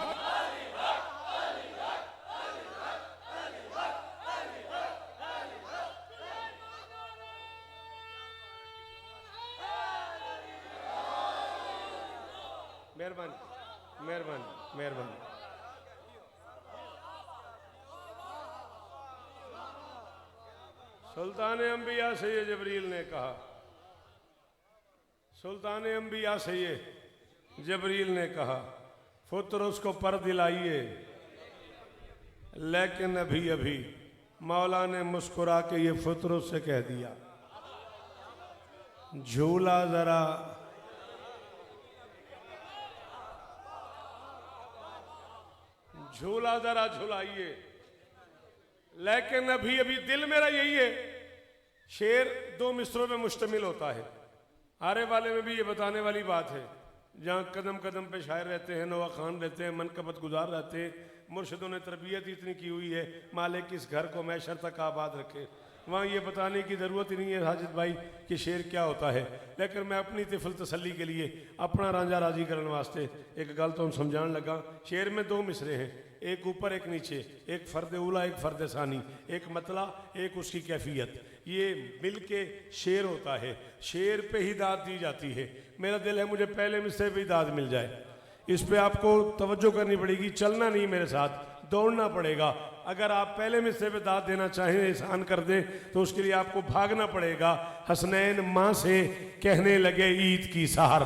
मेहरबानी मेहरबानी। सुल्तान अंबिया से ये जबरील ने कहा, सुल्तान अंबिया से ये जबरील ने कहा, पुत्र उसको पर दिलाइए, लेकिन अभी अभी मौला ने मुस्कुरा के ये पुत्र उससे कह दिया, झूला जरा झूला जरा झुलाइए, लेकिन अभी अभी दिल मेरा यही है। शेर दो मिसरों में मुश्तमिल होता है। आरे वाले में भी ये बताने वाली बात है, जहाँ कदम कदम पे शायर रहते हैं, नवा खान रहते हैं, मनकबत गुजार रहते हैं, मुर्शिदों ने तरबियत इतनी की हुई है, मालिक इस घर को मैशर तक आबाद रखे। वहाँ ये बताने की ज़रूरत ही नहीं है हाजिद भाई कि शेर क्या होता है, लेकिन मैं अपनी तिफल तसल्ली के लिए अपना रांझा राजी करने वास्ते एक गल तो समझाने लगा। शेर में दो मिसरे हैं, एक ऊपर एक नीचे, एक फ़र्द उला एक फ़र्द सानी, एक मतला एक उसकी कैफियत, ये मिल के शेर होता है। शेर पे ही दाद दी जाती है। मेरा दिल है मुझे पहले मिसरे पे ही दाद मिल जाए। इस पे आपको तवज्जो करनी पड़ेगी, चलना नहीं मेरे साथ, दौड़ना पड़ेगा। अगर आप पहले मिसरे पे दाद देना चाहें, एहसान कर दें, तो उसके लिए आपको भागना पड़ेगा। हसनैन माँ से कहने लगे ईद की सहर,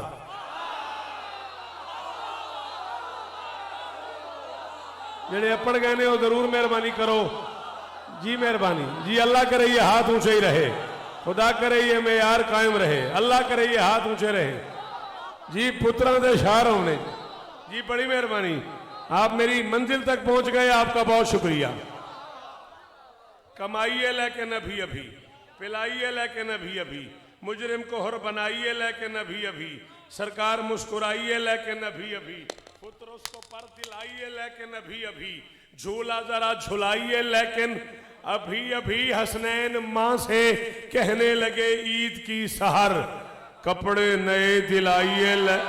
जेड़े अपड़ गए हो जरूर मेहरबानी करो जी, मेहरबानी जी। अल्लाह करे ये हाथ ऊंचे ही रहे, खुदा करे ये मेयार कायम रहे, अल्लाह करे ये हाथ ऊंचे रहे जी। पुत्रों के शार होने जी, बड़ी मेहरबानी। आप मेरी मंजिल तक पहुंच गए, आपका बहुत शुक्रिया। कमाइए लेकिन अभी अभी, पिलाइए लेकिन अभी अभी, मुजरिम को हर बनाइए लेकिन अभी अभी, सरकार मुस्कुराइए लेकिन अभी अभी, पुत्र उसको पर दिलाइए लेकिन अभी अभी, झूला जरा झुलाइए लेकिन अभी अभी। हसनैन माँ से कहने लगे ईद की सहर, कपड़े नए दिलाइए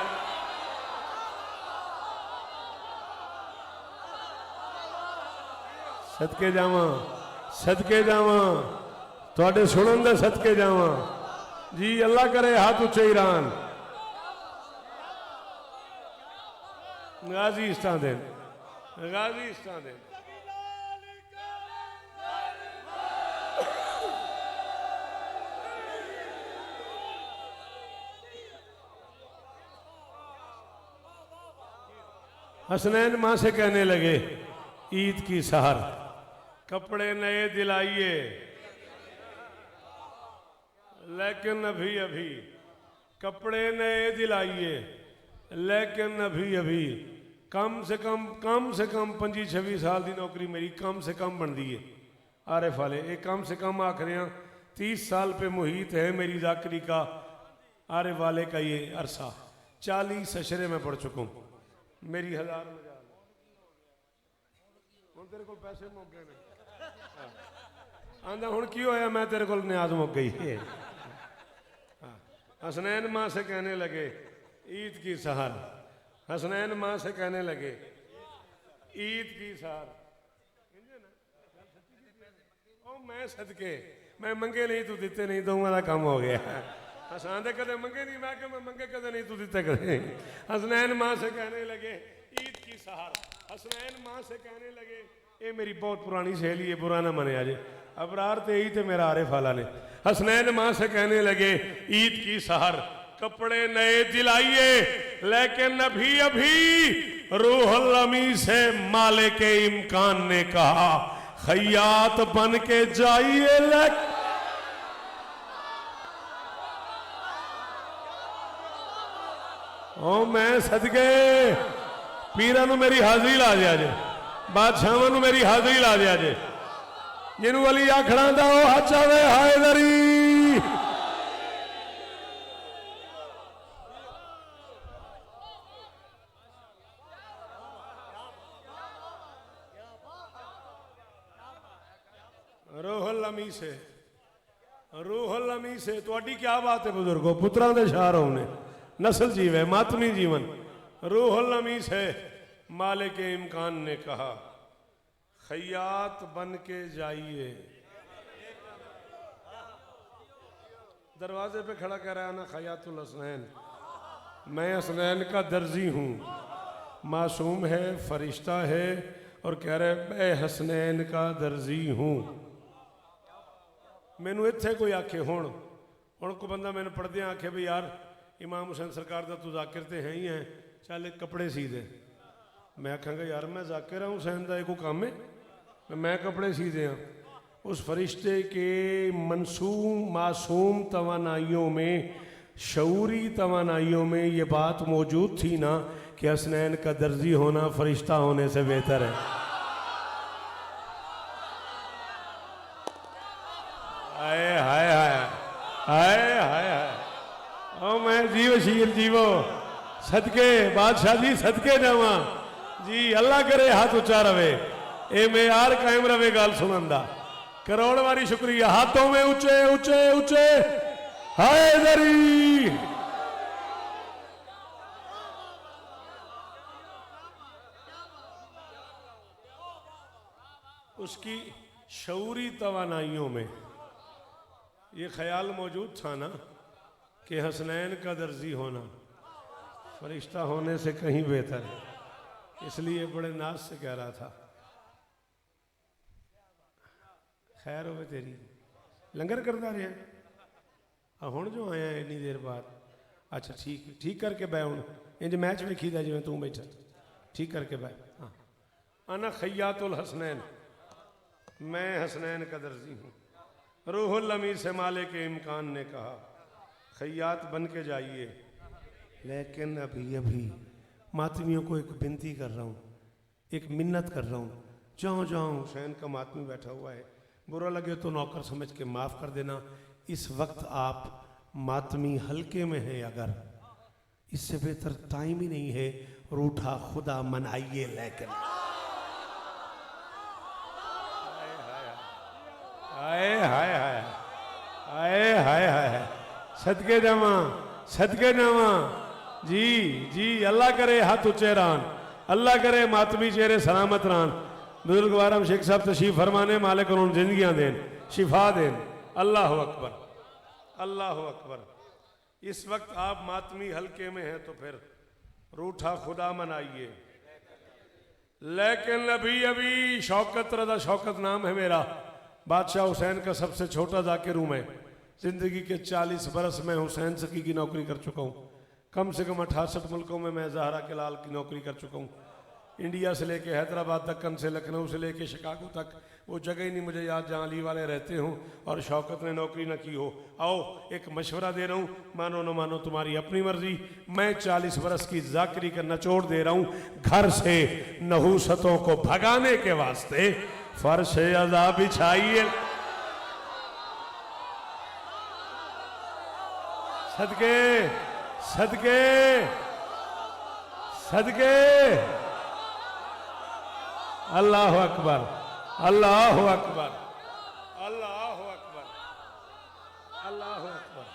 सदके जावा, सदके जावा, थोड़े सुनन दे सदके जावा जी। अल्लाह करे हाथ उच्चे ईरान गाजी इस्तां दे, गाजी इस्तां दे। हसनैन माँ से कहने लगे ईद की सहर, कपड़े नए दिलाइए लेकिन अभी अभी, कपड़े नए दिलाइए लेकिन अभी अभी। कम से कम 25-26 साल की नौकरी मेरी कम से कम बनती है। आरिफ वाले ये कम से कम आख रहे हैं, 30 साल पे मुहित है मेरी जाकरी का, आरिफ वाले का ये अरसा। 40 अशरे में पढ़ चुका हूँ, मेरी 1000 मजाल हूँ। तेरे को पैसे मुक गए ने, आंदा हुण की होया, मैं तेरे को न्याज मुक गई है। हसनैन माँ से कहने लगे ईद की सहर, हसनैन माँ से कहने लगे ईद की सहर। ओ मैं सदके, मैं मंगे नहीं तू दिते नहीं, दोवां दा काम हो गया। हसन दे कदे मंगे नहीं, मैं मैं मंगे कदे नहीं तू दिते कदे। हसनैन माँ से कहने लगे ईद की सहर, हसनैन माँ से कहने लगे, ये मेरी बहुत पुरानी सहेली है, बुरा ना मने आज, अबरार ते ही ते मेरा आरिफ वाला ने। हसनैन माँ से कहने लगे ईद की सहर, कपड़े नए दिलाइए लेकिन अभी अभी। रूहुल अमी से माले के इम्कान ने कहा, खैयात बन के जाइए लेकिन। ओ मैं सदके पीरां नूं मेरी हाजरी ला दिया जे, बादशाहां नूं मेरी हाजरी ला दिया जे। जिन्हों वाली आखड़ा दा ओ हज आवे हायदरी। रूहुल अमी से, रूहुल अमी से तुहाडी क्या बात है बुजुर्गो, पुत्रां दे शार होने, नस्ल जीवे मातमी जीवन। रूहुल अमी से मालिक इम्कान ने कहा, खैयात बन के जाइए। दरवाजे पे खड़ा कह रहा है ना खैयातुल हसनैन, मैं हसनैन का दर्जी हूँ, मासूम है, फरिश्ता है, और कह रहा है मैं हसनैन का दर्जी हूँ। मैनू इत्थे कोई आखे हुण को बंदा मैंने पढ़दे आखे भी यार इमाम हुसैन सरकार का तू जाकिर तो है ही है, चल एक कपड़े सी दे। मैं आखांगा यार मैं जाकिर हूँ, हुसैन का एक काम है मैं कपड़े सी दें। उस फरिश्ते के मासूम तवानाइयों में, शऊरी तवानाइयों में ये बात मौजूद थी ना कि हसनैन का दर्जी होना फरिश्ता होने से बेहतर है। हाय हाय हाय हाय हाय हाय। ओ मैं जीव शीर जीवो सदके बादशाह जी सदके जावा जी। अल्लाह करे हाथ उच्चा रवे, ए मेयार कायम रवे गाल सुनन दा। करोड़ बारी शुक्रिया। हाथों में ऊंचे ऊंचे ऊंचे हैदरी। उसकी शऊरी तवानाइयों में ये ख्याल मौजूद था ना कि हसनैन का दर्जी होना फरिश्ता होने से कहीं बेहतर है। इसलिए बड़े नाज से कह रहा था खैर होवे तेरी लंगर करता रहा हुण जो आया इन्नी देर बाद। अच्छा ठीक करके बह हूँ इंज मैच वेखीदा जिवें तू बैठा, ठीक करके बह। हाँ अना खैयातुल हसनैन, मैं हसनैन का दर्जी हूँ। रूहुल अमीर से माले के इम्कान ने कहा खैयात बन के जाइए, लेकिन अभी अभी मातमियों को एक विनती कर रहा हूँ, एक मिन्नत कर रहा हूँ। जाओ जाओ हुसैन का मातमी बैठा हुआ है, बुरा लगे तो नौकर समझ के माफ़ कर देना। इस वक्त आप मातमी हल्के में हैं, अगर इससे बेहतर टाइम ही नहीं है, रूठा खुदा मनाइए। लेकिन हाय हाय हाय हाय हाय हाय सदके जावा जी जी। अल्लाह करे हाथ उच्चे रान, अल्लाह करे मातमी चेहरे सलामत रान। बुजुर्ग वारम शेख साहब तशरीफ फरमाने, मालिक उन्होंने जिंदगियां देन, शिफा देन। अल्लाह अकबर अल्लाह अकबर। इस वक्त आप मातमी हल्के में हैं तो फिर रूठा खुदा मनाइए। लेकिन अभी शौकत रजा, शौकत नाम है मेरा, बादशाह हुसैन का सबसे छोटा जाकिर हूँ मैं। जिंदगी के 40 बरस में हुसैन सकी की नौकरी कर चुका हूँ। कम से कम 68 मुल्कों में मैं ज़हरा के लाल की नौकरी कर चुका हूँ। इंडिया से लेके हैदराबाद तक, से लखनऊ से लेके शिकागो तक, वो जगह ही नहीं मुझे याद जहाँ अली वाले रहते हों और शौकत ने नौकरी ना की हो। आओ एक मशवरा दे रहा हूँ, मानो न मानो तुम्हारी अपनी मर्जी। मैं 40 बरस की जाकरी का नचोड़ दे रहा हूँ घर से नहूसतों को भगाने के वास्ते। फर्श अज़ा बिछाइए, सदके सदके सदके। अल्लाह अकबर अल्लाह अकबर अल्लाह अकबर अल्लाह अकबर।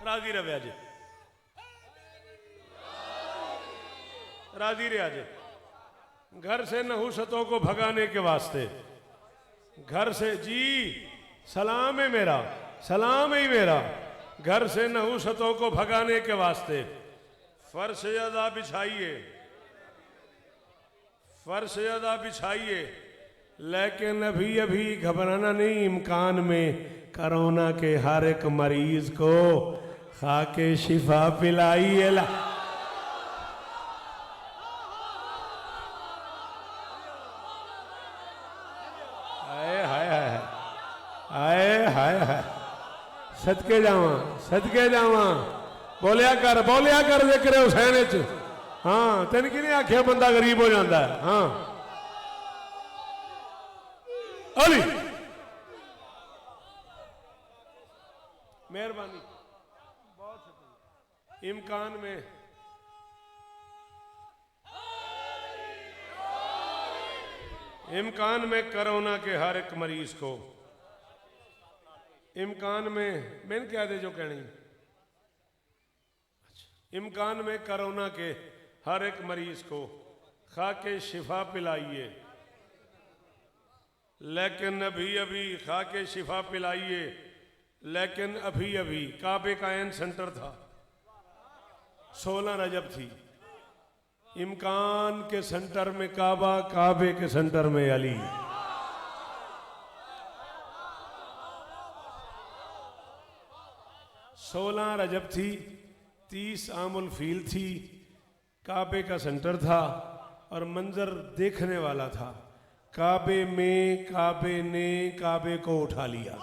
राजी रहे आज, राजी रहे आज। घर से नहुसतों को भगाने के वास्ते, घर से जी सलाम है मेरा, सलाम ही मेरा। घर से नहुसतों को भगाने के वास्ते फर्श अदा बिछाइए, फर्श अदा बिछाइए। लेकिन अभी अभी घबराना नहीं, इम्कान में कोरोना के हर एक मरीज को खाके शिफा पिलाइए। हाय हाय हाय सदके जावा बोलिया कर जिक्र हुसैन च। हाँ तेन कि नहीं आख्या बंदा गरीब हो जाता है। हाँ अली मेहरबानी बहुत शुक्रिया। इम्कान में कोरोना के हर एक मरीज को, इम्कान में मैंने क्या दे जो कहनी, इम्कान में कोरोना के हर एक मरीज को खाके शिफा पिलाइए। लेकिन अभी अभी खाके शिफा पिलाइए। लेकिन अभी अभी काबे का एन सेंटर था, 16 रजब थी, इमकान के सेंटर में काबा, काबे के सेंटर में अली। सोलह रजब थी, 30 आमुल फील थी, काबे का सेंटर था और मंजर देखने वाला था। काबे में काबे ने काबे को उठा लिया।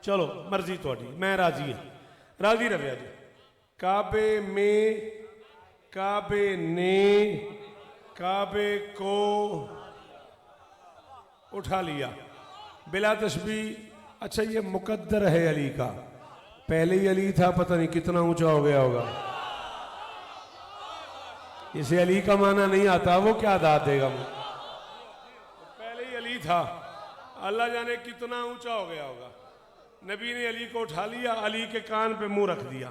चलो मर्जी थोड़ी, मैं राजी हाँ, राजी रविया जी। काबे में काबे ने काबे को उठा लिया बिला तशबीह। अच्छा ये मुकद्दर है अली का, पहले ही अली था, पता नहीं कितना ऊंचा हो गया होगा। इसे अली का माना नहीं आता, वो क्या दाद देगा मुझे। पहले ही अली था, अल्लाह जाने कितना ऊंचा हो गया होगा। नबी ने अली को उठा लिया, अली के कान पे मुंह रख दिया।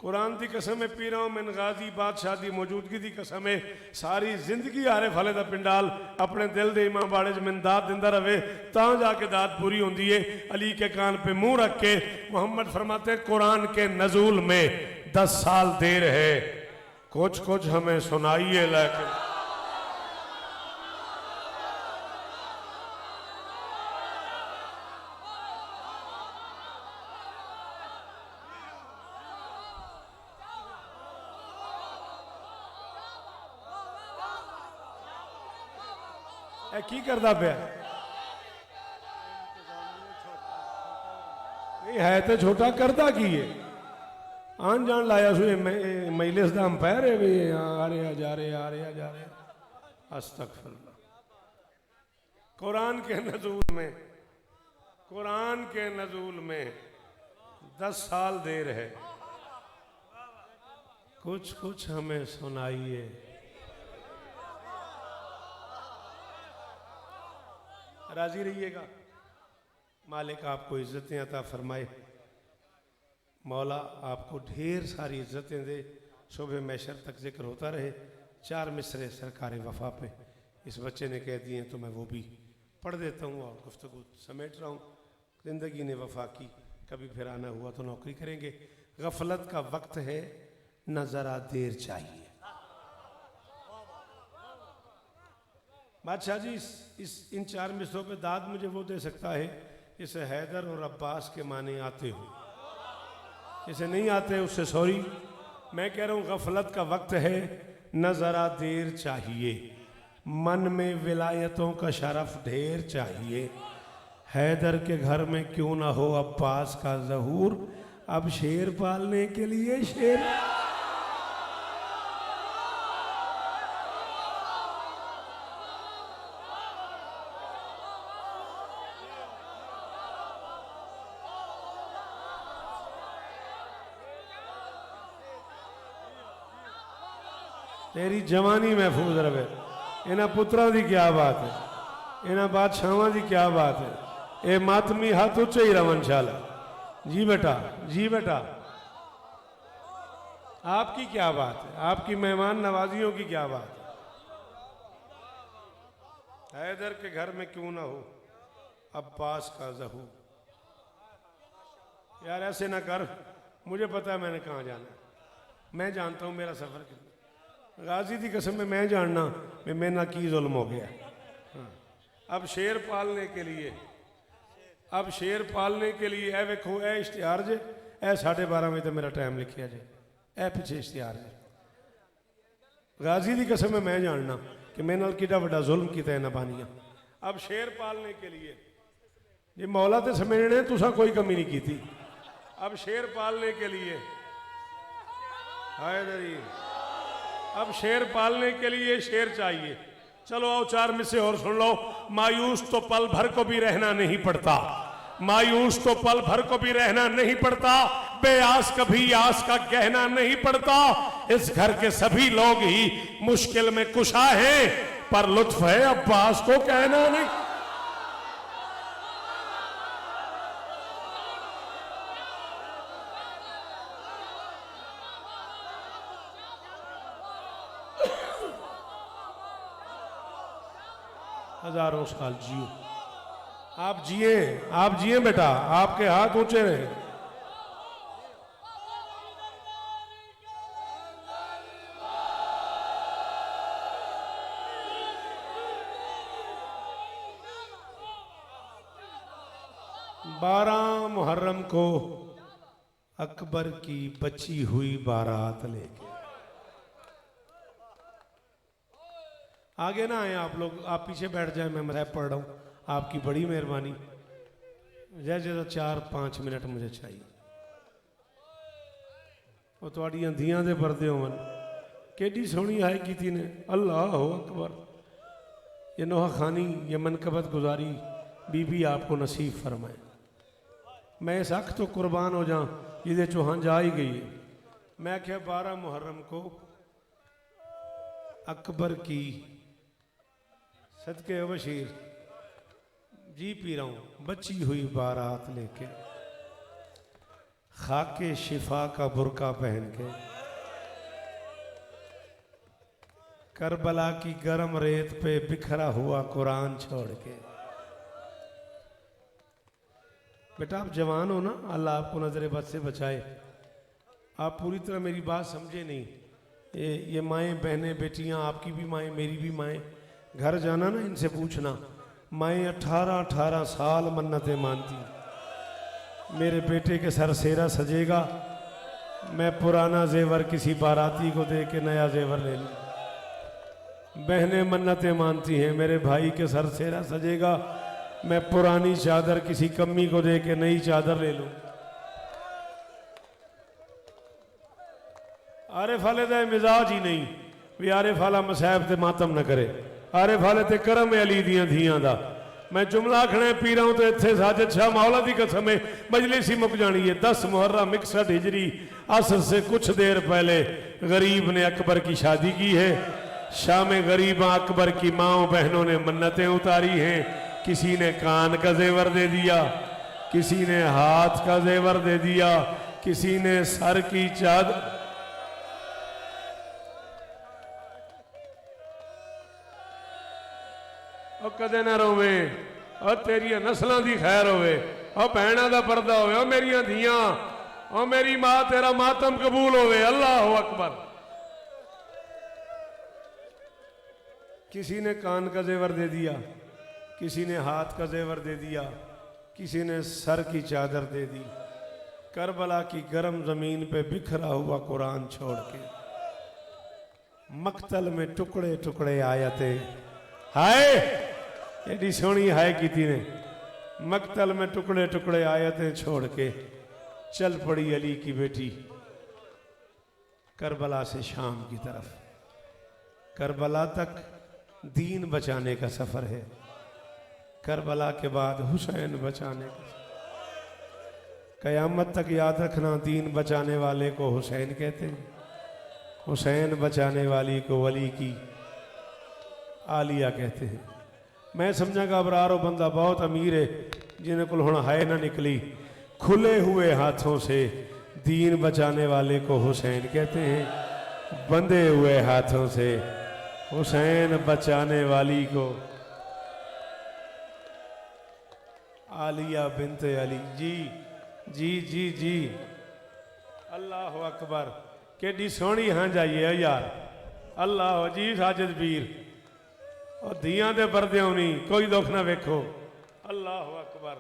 कुरान की कसम है, पीरा मिन गाजी बादशाह की मौजूदगी की कसम है, सारी जिंदगी आरे फले का पिंडाल अपने दिल के इमाम बाड़े च मैंने दाद दिंदा रहे, तां जाके दाद पूरी होती है। अली के कान पे मुंह रख के मोहम्मद फरमाते हैं, कुरान के नजूल में 10 साल देर है, कुछ कुछ हमें सुनाइए। लेकिन की करता पे है तो छोटा करता की है। आन जान लाया सु महिलेस का अंपायर है भी, आ रहे जा रहे आ रहे जा रहे। अस्तगफिरुल्लाह। कुरान के नजूल में, कुरान के नजूल में 10 साल देर है, कुछ कुछ हमें सुनाइए। राजी रहिएगा, मालिक आपको इज्जतें अता फरमाए, मौला आपको ढेर सारी इज्जतें दे, सुबह मैशर तक जिक्र होता रहे। 4 मिसरे सरकार वफा पे इस बच्चे ने कह दिए तो मैं वो भी पढ़ देता हूँ और गुफ्तगू समेट रहा हूँ। ज़िंदगी ने वफा की, कभी फिर आना हुआ तो नौकरी करेंगे। गफलत का वक्त है, न ज़रा देर चाहिए। बादशाह जी इन 4 मिसरों पे दाद मुझे वो दे सकता है इसे हैदर और अब्बास के माने आते हो, इसे नहीं आते उससे सॉरी। मैं कह रहा हूँ गफलत का वक्त है, न ज़रा देर चाहिए, मन में विलायतों का शरफ ढेर चाहिए। हैदर के घर में क्यों ना हो अब्बास का ज़हूर, अब शेर पालने के लिए शेर। तेरी जवानी महफूज रहे। इन्होंने पुत्रा की क्या बात है, इन्होंने बादशाह की क्या बात है। ये मातमी हाथ उच्चे ही रवन शाला। जी बेटा, जी बेटा, आपकी क्या बात है, आपकी मेहमान नवाजियों की क्या बात है। हैदर के घर में क्यों ना हो अब्बास का ज़हूर। यार ऐसे ना कर, मुझे पता है मैंने कहाँ जाना, मैं जानता हूँ मेरा सफर कितना। गाजी की कसम में मैं जानना मैं मेरे ना की जुल्म हो गया। हाँ। अब शेर पालने के लिए, अब शेर पालने के लिए ए वेखो ए इश्तिहार जे, ए 12:30 बजे तो मेरा टाइम लिखिया जे, ए पिछे इश्तिहार जे। गाजी की कसम में मैं जानना कि मेरे नाल कितना बड़ा जुल्म किया इन्होंने बानिया। अब शेर पालने के लिए ये मौला तो समेटने तुसा कोई कमी नहीं की थी। अब शेर पालने के लिए हाय दरी, अब शेर पालने के लिए शेर चाहिए। चलो आओ 4 मिसरे और सुन लो। मायूस तो पल भर को भी रहना नहीं पड़ता, मायूस तो पल भर को भी रहना नहीं पड़ता, बेआस कभी आस का कहना नहीं पड़ता। इस घर के सभी लोग ही मुश्किल में कुशा हैं, पर लुत्फ है अब्बास को कहना नहीं। हजारों साल जियो। आप जिए बेटा, आपके हाथ ऊंचे रहे। बारह मुहर्रम को अकबर की बची हुई बारात लेके आगे ना आए आप लोग, आप पीछे बैठ जाए, मैं मज़ाक पढ़ रहा हूँ, आपकी बड़ी मेहरबानी। जैसे 4-5 मिनट मुझे चाहिए। वो थोड़ियां धियां दे पर्दे होवन, केडी सोहनी हाय की ने, अल्लाह हो अकबर। ये नोहा खानी, ये मनकबत गुजारी बीबी आपको नसीब फरमाए। मैं इस अख तो कुर्बान हो जा जिदे चौहान जा ही गई है। मैं क्या 12 मुहर्रम को अकबर की सदके बशीर जी पी रहा हूँ बची हुई बारात लेके, खाके शिफा का बुरका पहन के, करबला की गर्म रेत पे बिखरा हुआ कुरान छोड़ के। बेटा आप जवान हो ना, अल्लाह आपको नजर बद से बचाए। आप पूरी तरह मेरी बात समझे नहीं। ये माएँ बहनें बेटियां, आपकी भी माएँ मेरी भी माएँ, घर जाना ना इनसे पूछना। माएँ 18-18 साल मन्नतें मानती, मेरे बेटे के सर सेरा सजेगा, मैं पुराना जेवर किसी बाराती को दे के नया जेवर ले लूँ। बहनें मन्नतें मानती हैं, मेरे भाई के सर सेरा सजेगा, मैं पुरानी चादर किसी कम्मी को दे के नई चादर ले लूँ। आरिफ वाले दा मिजाज ही नहीं भी आरिफ वाला मसाहब ते मातम न करे। आरिफ वाले ते करम अली दियां धियां दा। मैं जुमला आखना पी रहा हूं तो इत्थे साजिद शाह मौला दी कसम है मजलिस ही मुक जानी है। 10 मुहर्रम 61 हिजरी असर से कुछ देर पहले गरीब ने अकबर की शादी की है। शाम गरीबा अकबर की माओ बहनों ने मन्नतें उतारी हैं। किसी ने कान का जेवर दे दिया, किसी ने हाथ का जेवर दे दिया, किसी ने सर की चादर। कदे ना रोवे और तेरिया नस्लों की खैर होवे और भैणों का पर्दा होवे और मेरिया धियां और मेरी मां तेरा मातम कबूल होवे। अल्लाह अकबर। किसी ने कान का जेवर दे दिया, किसी ने हाथ का जेवर दे दिया, किसी ने सर की चादर दे दी। करबला की गर्म जमीन पे बिखरा हुआ कुरान छोड़ के मक्तल में टुकड़े टुकड़े आयतें। हाय एडी सोहनी हाय की ने मक्तल में टुकड़े टुकड़े आयतें छोड़ के चल पड़ी अली की बेटी करबला से शाम की तरफ। करबला तक दीन बचाने का सफर है, करबला के बाद हुसैन बचाने का। कयामत तक याद रखना, दीन बचाने वाले को हुसैन कहते हैं, हुसैन बचाने वाली को वली की आलिया कहते हैं। मैं समझा घबरारो बंदा बहुत अमीर है जिन्हें कुल हुण हाय ना निकली। खुले हुए हाथों से दीन बचाने वाले को हुसैन कहते हैं, बंधे हुए हाथों से हुसैन बचाने वाली को आलिया बिनते अली। जी जी जी जी अल्लाह अकबर। केडी सोहनी हाँ जाइए यार। अल्लाह जी साजिद वीर और धियां दे परदे होनी कोई दुख ना वेखो। अल्लाह अकबर।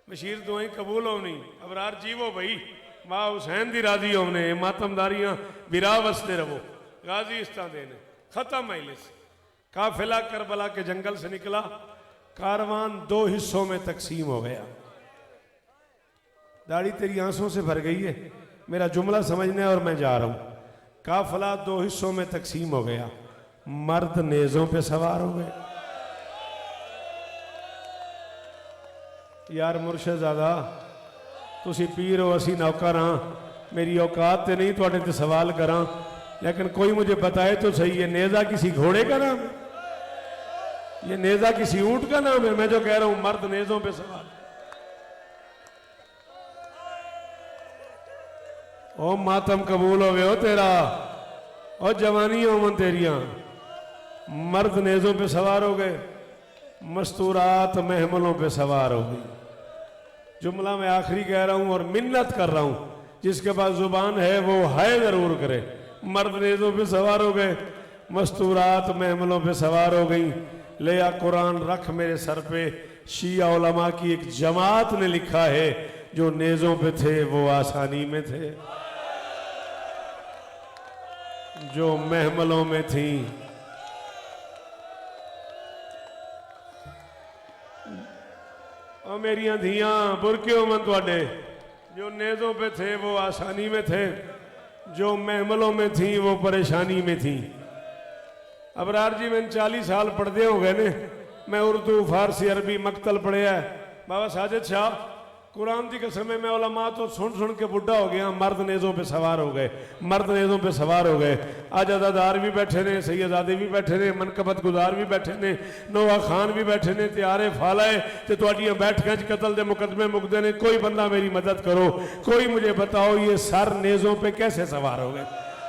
बशीर दुआई कबूल होनी। अबरार जीवो भाई, माँ हुसैन दी राजी होने, मातमदारियां विरा वसते रहो। गाजी इस्ता देने खत्म मजलिस। काफिला करबला के जंगल से निकला, कारवान 2 हिस्सों में तकसीम हो गया। दाढ़ी तेरी आंसू से भर गई है, मेरा जुमला समझना है और मैं जा रहा हूं। काफिला 2 हिस्सों में तकसीम हो गया। मर्द नेजों पे सवार हो गए। यार मुर्शदादा तुसी पीर हो, असी नौकर हाँ, मेरी औकात ते नहीं थोड़े ते सवाल करा, लेकिन कोई मुझे बताए तो सही, ये नेजा किसी घोड़े का नाम है? ये नेजा किसी ऊंट का नाम है? मैं जो कह रहा हूं मर्द नेजों पे सवार। ओ मातम कबूल होवे हो तेरा, और जवानी हो मन तेरिया। मर्द नेजों पे सवार हो गए। मस्तूरात महमलों पे सवार हो गई। जुमला मैं आखिरी कह रहा हूं और मिन्नत कर रहा हूं, जिसके पास जुबान है वो है जरूर करे। मर्द नेज़ों पे सवार हो गए, मस्तूरात महमलों पे सवार हो गई। ले आ कुरान रख मेरे सर पे। शिया उलमा की एक जमात ने लिखा है, जो नेज़ों पे थे वो आसानी में थे, जो महमलों में थी और मेरिया धियां बुरके मन तुहाडे, जो नेज़ों पे थे वो आसानी में थे, जो महमलों में थी वो परेशानी में थी। अबरार जी मैंने 40 साल पढ़ते हो गए ने, मैं उर्दू फारसी अरबी मकतल पढ़िया है। बाबा साजिद शाह कुरान की कसम में उलमा तो सुन के बुढ़ा हो गया। मर्द नेज़ों पे सवार हो गए, मर्द नेज़ों पे सवार हो गए। आज अदादार भी बैठे ने, सैयदादे भी बैठे ने, मनकबत गुजार भी बैठे ने, नोआ खान भी बैठे ने, त्यारे फालाए ते तुहाडियां बैठकां च कतल दे मुकदमे मुकदे ने। कोई बंदा मेरी मदद करो, कोई मुझे बताओ ये सर नेज़ों पे कैसे सवार हो गए?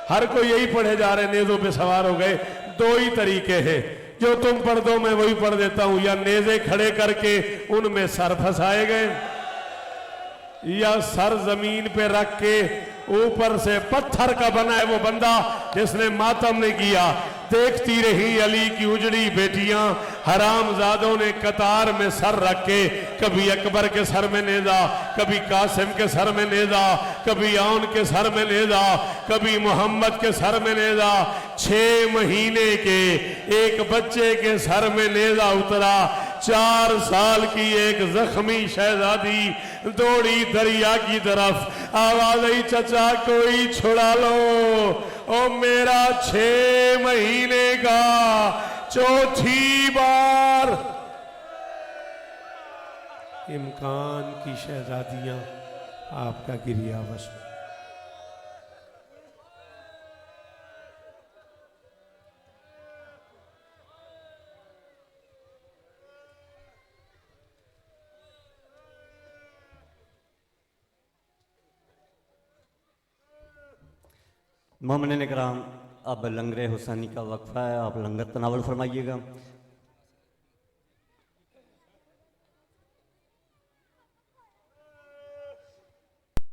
हर कोई यही पढ़े जा रहे, नेज़ों पे सवार हो गए। दो ही तरीके हैं, जो तुम पढ़ दो मैं वही पढ़ देता हूं, या नेज़े खड़े करके उनमें सर फंसाए गए, या सर जमीन पे रख के ऊपर से पत्थर का बना है वो बंदा जिसने मातम नहीं किया। देखती रही अली की उजड़ी बेटियां, हरामजादों ने कतार में सर रख के, कभी अकबर के सर में नेजा, कभी कासिम के सर में नेजा, कभी आउन के सर में नेजा, कभी मोहम्मद के सर में नेजा। 6 महीने के एक बच्चे के सर में नेजा उतरा। 4 साल की एक जख्मी शहजादी दौड़ी दरिया की तरफ, आवाज आई चचा कोई छुड़ा लो। ओ मेरा 6 महीने का 4थी बार इमकान की शहजादियां आपका गिरियावश में। मोमिन कराम, अब लंगर हुसैनी का वक्फा है, आप लंगर तनावल फरमाइएगा।